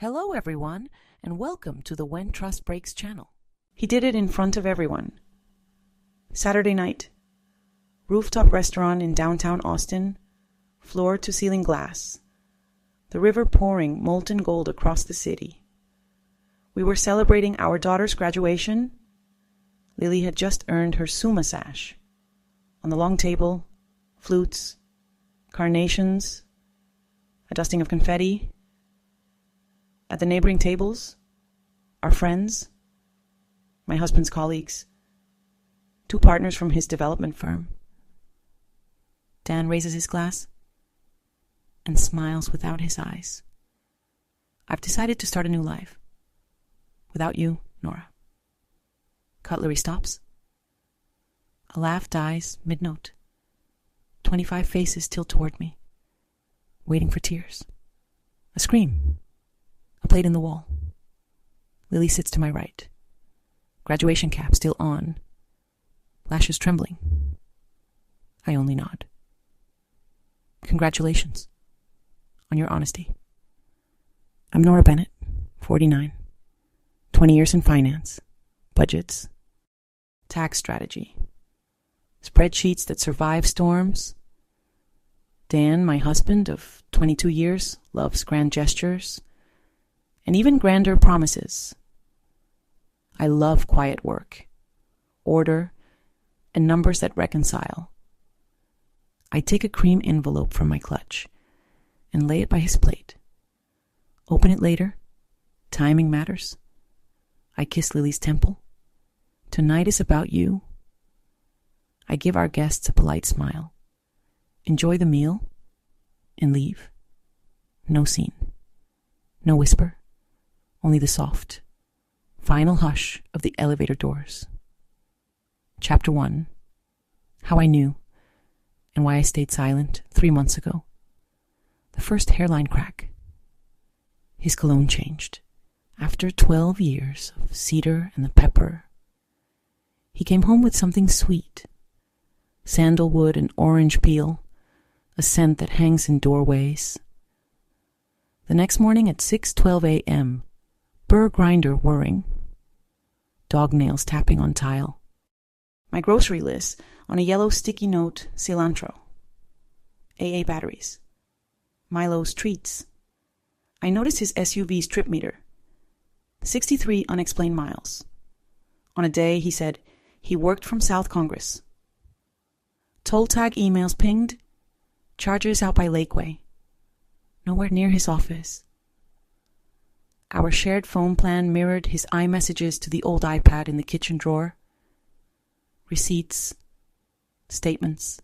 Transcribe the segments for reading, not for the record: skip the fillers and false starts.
Hello everyone, and welcome to the When Trust Breaks channel. He did it in front of everyone. Saturday night. Rooftop restaurant in downtown Austin. Floor-to-ceiling glass. The river pouring molten gold across the city. We were celebrating our daughter's graduation. Lily had just earned her Summa sash. On the long table, flutes, carnations, a dusting of confetti. At the neighboring tables, our friends, my husband's colleagues, two partners from his development firm. Dan raises his glass and smiles without his eyes. I've decided to start a new life. Without you, Nora. Cutlery stops. A laugh dies mid-note. 25 faces tilt toward me, waiting for tears. A scream. A plate in the wall. Lily sits to my right. Graduation cap still on. Lashes trembling. I only nod. Congratulations on your honesty. I'm Nora Bennett, 49. 20 years in finance, budgets, tax strategy, spreadsheets that survive storms. Dan, my husband of 22 years, loves grand gestures and even grander promises. I love quiet work, order, and numbers that reconcile. I take a cream envelope from my clutch and lay it by his plate. Open it later. Timing matters. I kiss Lily's temple. Tonight is about you. I give our guests a polite smile. Enjoy the meal and leave. No scene. No whisper. Only the soft, final hush of the elevator doors. Chapter 1. How I knew and why I stayed silent 3 months ago. The first hairline crack. His cologne changed. After 12 years of cedar and the pepper, he came home with something sweet. Sandalwood and orange peel, a scent that hangs in doorways. The next morning at 6:12 a.m., burr grinder whirring. Dog nails tapping on tile. My grocery list on a yellow sticky note, cilantro. AA batteries. Milo's treats. I noticed his SUV's trip meter. 63 unexplained miles. On a day, he said, he worked from South Congress. Toll tag emails pinged. Chargers out by Lakeway. Nowhere near his office. Our shared phone plan mirrored his iMessages to the old iPad in the kitchen drawer. Receipts. Statements.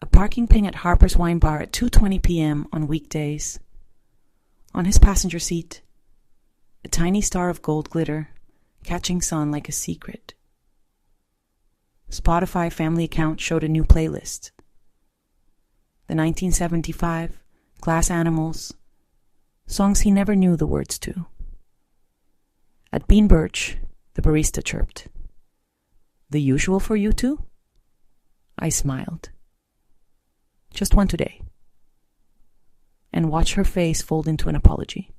A parking ping at Harper's Wine Bar at 2:20 p.m. on weekdays. On his passenger seat, a tiny star of gold glitter, catching sun like a secret. Spotify family account showed a new playlist. The 1975, Glass Animals, songs he never knew the words to. At Bean Birch, the barista chirped. The usual for you two? I smiled. Just one today. And watched her face fold into an apology.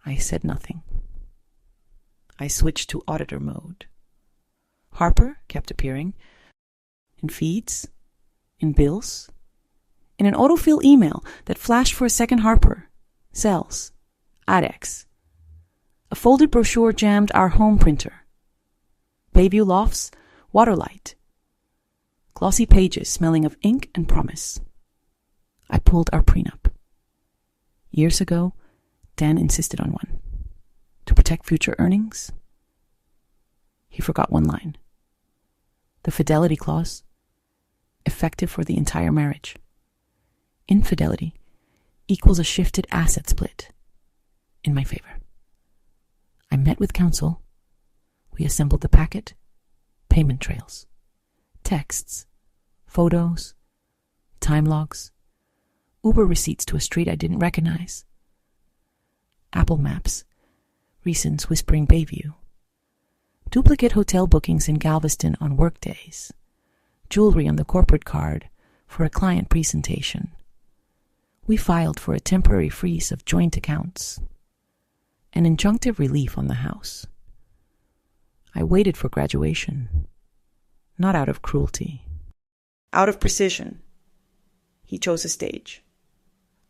I said nothing. I switched to auditor mode. Harper kept appearing. In feeds. In bills. In an autofill email that flashed for a second Harper. Cells. ADEX. A folded brochure jammed our home printer. Bayview Lofts. Waterlight. Glossy pages smelling of ink and promise. I pulled our prenup. Years ago, Dan insisted on one. To protect future earnings. He forgot one line. The fidelity clause. Effective for the entire marriage. Infidelity equals a shifted asset split. In my favor. I met with counsel. We assembled the packet. Payment trails. Texts. Photos. Time logs. Uber receipts to a street I didn't recognize. Apple Maps. Recents whispering Bayview. Duplicate hotel bookings in Galveston on workdays. Jewelry on the corporate card for a client presentation. We filed for a temporary freeze of joint accounts, an injunctive relief on the house. I waited for graduation, not out of cruelty, out of precision. He chose a stage.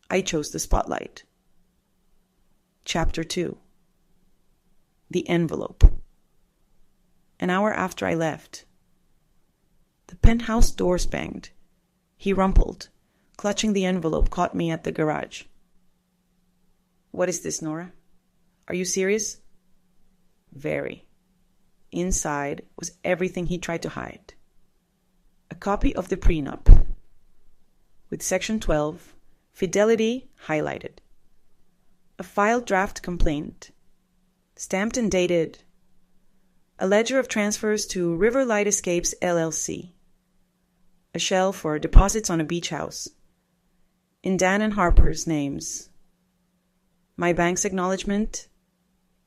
I chose the spotlight. Chapter 2. The envelope. An hour after I left, the penthouse doors banged. He rumpled, clutching the envelope, caught me at the garage. What is this, Nora? Are you serious? Very. Inside was everything he tried to hide. A copy of the prenup, with Section 12, fidelity highlighted. A filed draft complaint, stamped and dated. A ledger of transfers to River Light Escapes, LLC. A shell for deposits on a beach house. In Dan and Harper's names. My bank's acknowledgement.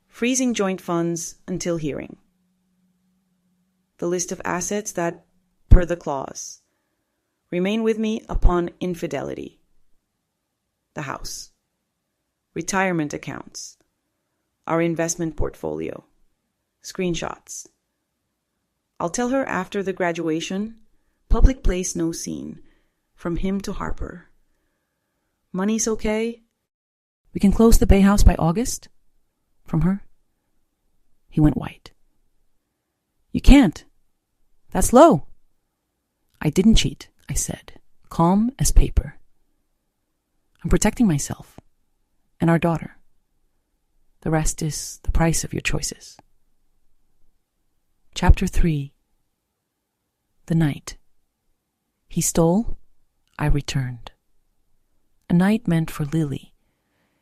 Freezing joint funds until hearing. The list of assets that, per the clause, remain with me upon infidelity. The house. Retirement accounts. Our investment portfolio. Screenshots. I'll tell her after the graduation. Public place, no scene. From him to Harper. Money's okay? We can close the Bay House by August? From her. He went white. You can't. That's low. I didn't cheat, I said, calm as paper. I'm protecting myself and our daughter. The rest is the price of your choices. Chapter 3. The night. He stole, I returned. A night meant for Lily.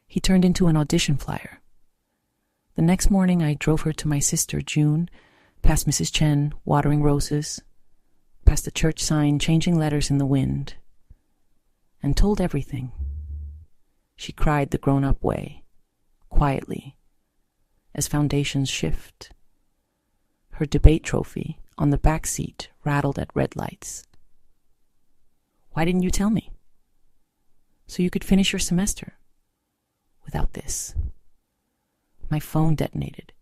He turned into an audition flyer. The next morning I drove her to my sister June, past Mrs. Chen, watering roses, past the church sign, changing letters in the wind, and told everything. She cried the grown-up way, quietly, as foundations shift. Her debate trophy on the back seat rattled at red lights. Why didn't you tell me? So you could finish your semester. Without this. My phone detonated.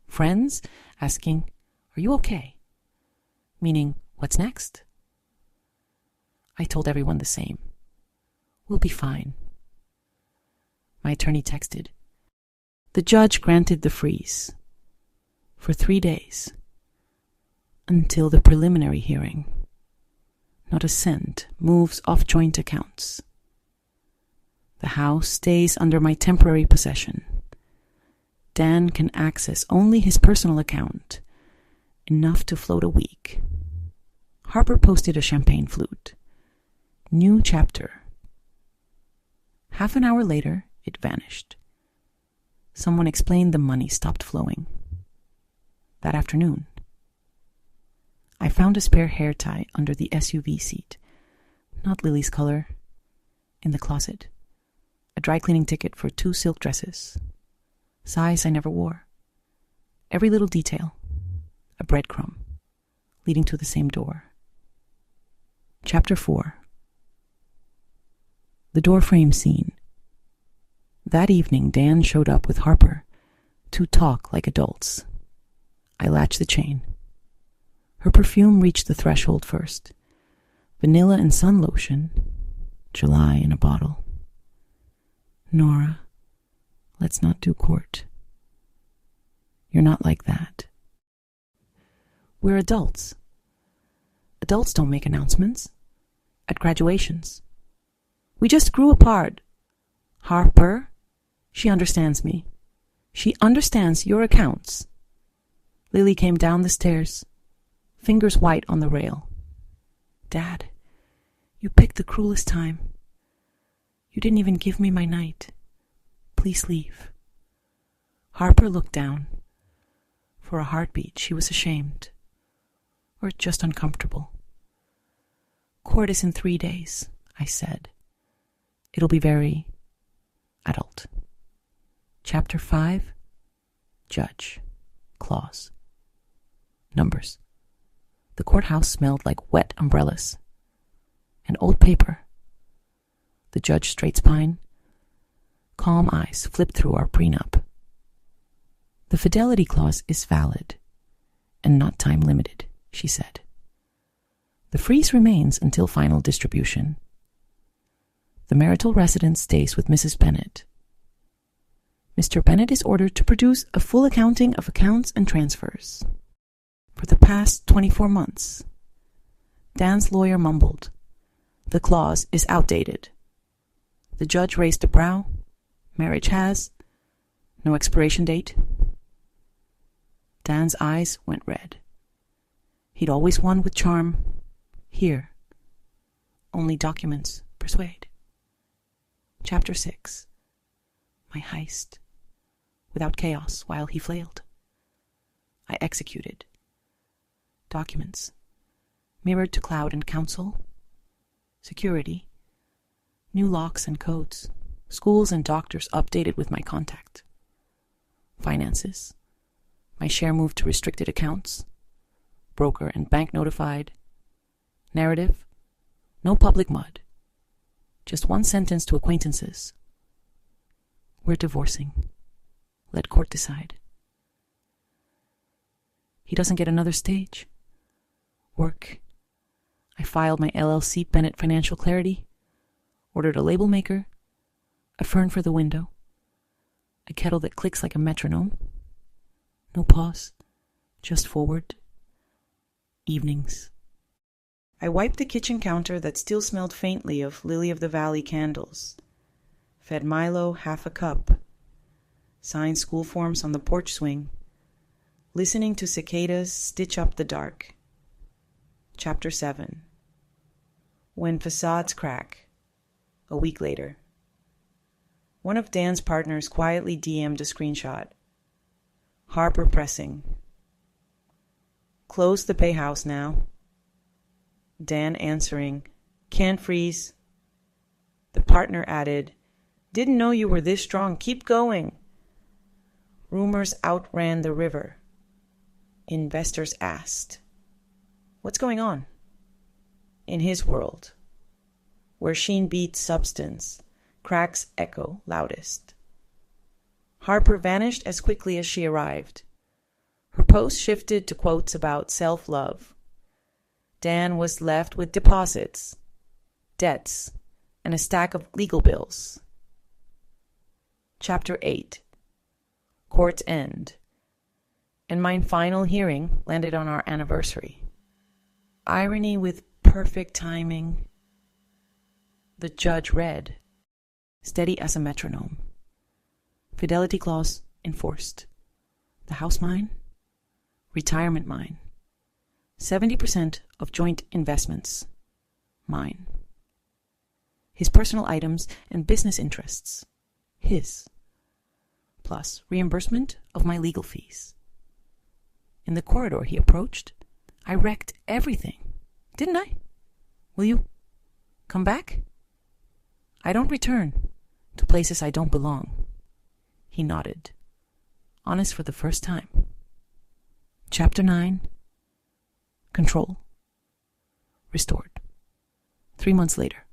Friends asking, are you okay? Meaning, what's next? I told everyone the same. We'll be fine. My attorney texted. The judge granted the freeze. For 3 days. Until the preliminary hearing. Not a cent moves off joint accounts. The house stays under my temporary possession. Dan can access only his personal account, enough to float a week. Harper posted a champagne flute. New chapter. Half an hour later, it vanished. Someone explained the money stopped flowing. That afternoon, I found a spare hair tie under the SUV seat, not Lily's color, in the closet. A dry cleaning ticket for 2 silk dresses. Size I never wore. Every little detail. A breadcrumb, leading to the same door. Chapter 4. The doorframe scene. That evening, Dan showed up with Harper to talk like adults. I latched the chain. Her perfume reached the threshold first. Vanilla and sun lotion. July in a bottle. Nora, let's not do court. You're not like that. We're adults. Adults don't make announcements. At graduations. We just grew apart. Harper, she understands me. She understands your accounts. Lily came down the stairs, fingers white on the rail. Dad, you picked the cruelest time. You didn't even give me my night. Please leave. Harper looked down. For a heartbeat, she was ashamed. Or just uncomfortable. Court is in 3 days, I said. It'll be very adult. Chapter 5. Judge. Clause. Numbers. The courthouse smelled like wet umbrellas and old paper. The judge straight spine. Calm eyes flip through our prenup. The fidelity clause is valid and not time limited, she said. The freeze remains until final distribution. The marital residence stays with Mrs. Bennett. Mr. Bennett is ordered to produce a full accounting of accounts and transfers. For the past 24 months, Dan's lawyer mumbled, "The clause is outdated." The judge raised a brow. "Marriage has no expiration date." Dan's eyes went red. He'd always won with charm. Here, only documents persuade. Chapter 6. My heist. Without chaos while he flailed. I executed. Documents. Mirrored to cloud and council. Security. New locks and codes. Schools and doctors updated with my contact. Finances. My share moved to restricted accounts. Broker and bank notified. Narrative. No public mud. Just one sentence to acquaintances. We're divorcing. Let court decide. He doesn't get another stage. Work. I filed my LLC Bennett Financial Clarity, ordered a label maker, a fern for the window, a kettle that clicks like a metronome. No pause, just forward. Evenings. I wiped the kitchen counter that still smelled faintly of Lily of the Valley candles, fed Milo half a cup, signed school forms on the porch swing, listening to cicadas stitch up the dark. Chapter 7. When facades crack. A week later. One of Dan's partners quietly DM'd a screenshot. Harper pressing. Close the payhouse now. Dan answering, can't freeze. The partner added, didn't know you were this strong, keep going. Rumors outran the river. Investors asked, what's going on? In his world, where sheen beats substance, cracks echo loudest. Harper vanished as quickly as she arrived. Her post shifted to quotes about self-love. Dan was left with deposits, debts, and a stack of legal bills. Chapter 8. Court's End. And my final hearing landed on our anniversary. Irony with perfect timing. The judge read, steady as a metronome. Fidelity clause enforced. The house mine, retirement mine. 70% of joint investments, mine. His personal items and business interests, his. Plus reimbursement of my legal fees. In the corridor he approached, I wrecked everything, didn't I? Will you come back? I don't return to places I don't belong. He nodded, honest for the first time. Chapter 9. Control. Restored. 3 months later.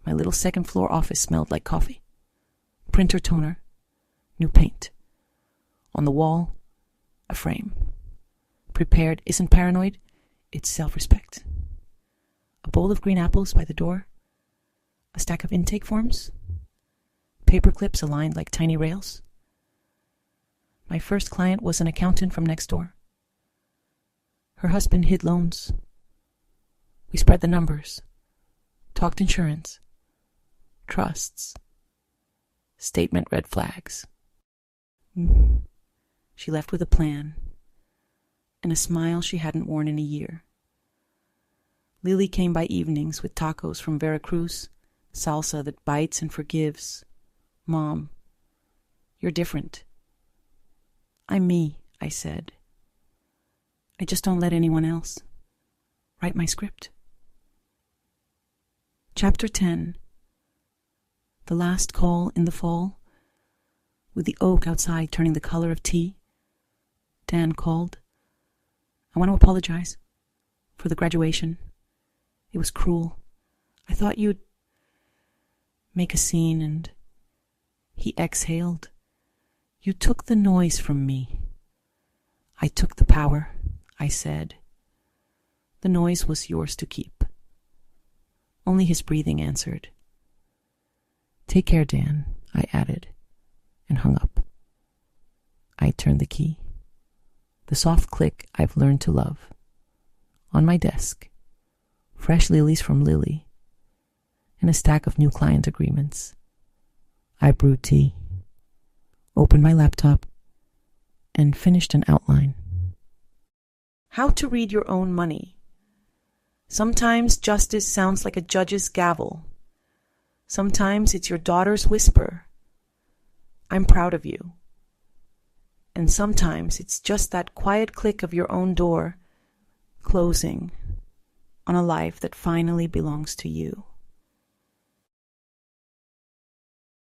My little second-floor office smelled like coffee. Printer toner. New paint. On the wall, a frame. Prepared isn't paranoid, it's self-respect. A bowl of green apples by the door. A stack of intake forms. Paper clips aligned like tiny rails. My first client was an accountant from next door. Her husband hid loans. We spread the numbers, talked insurance, trusts, statement red flags. She left with a plan and a smile she hadn't worn in a year. Lily came by evenings with tacos from Veracruz, salsa that bites and forgives. Mom, you're different. I'm me, I said. I just don't let anyone else write my script. Chapter 10. The last call in the fall, with the oak outside turning the color of tea. Dan called. I want to apologize for the graduation. It was cruel. I thought you'd... make a scene, and he exhaled. You took the noise from me. I took the power, I said. The noise was yours to keep. Only his breathing answered. Take care, Dan, I added, and hung up. I turned the key. The soft click I've learned to love. On my desk, fresh lilies from Lily, and a stack of new client agreements. I brewed tea, opened my laptop, and finished an outline. How to read your own money. Sometimes justice sounds like a judge's gavel. Sometimes it's your daughter's whisper. I'm proud of you. And sometimes it's just that quiet click of your own door closing on a life that finally belongs to you.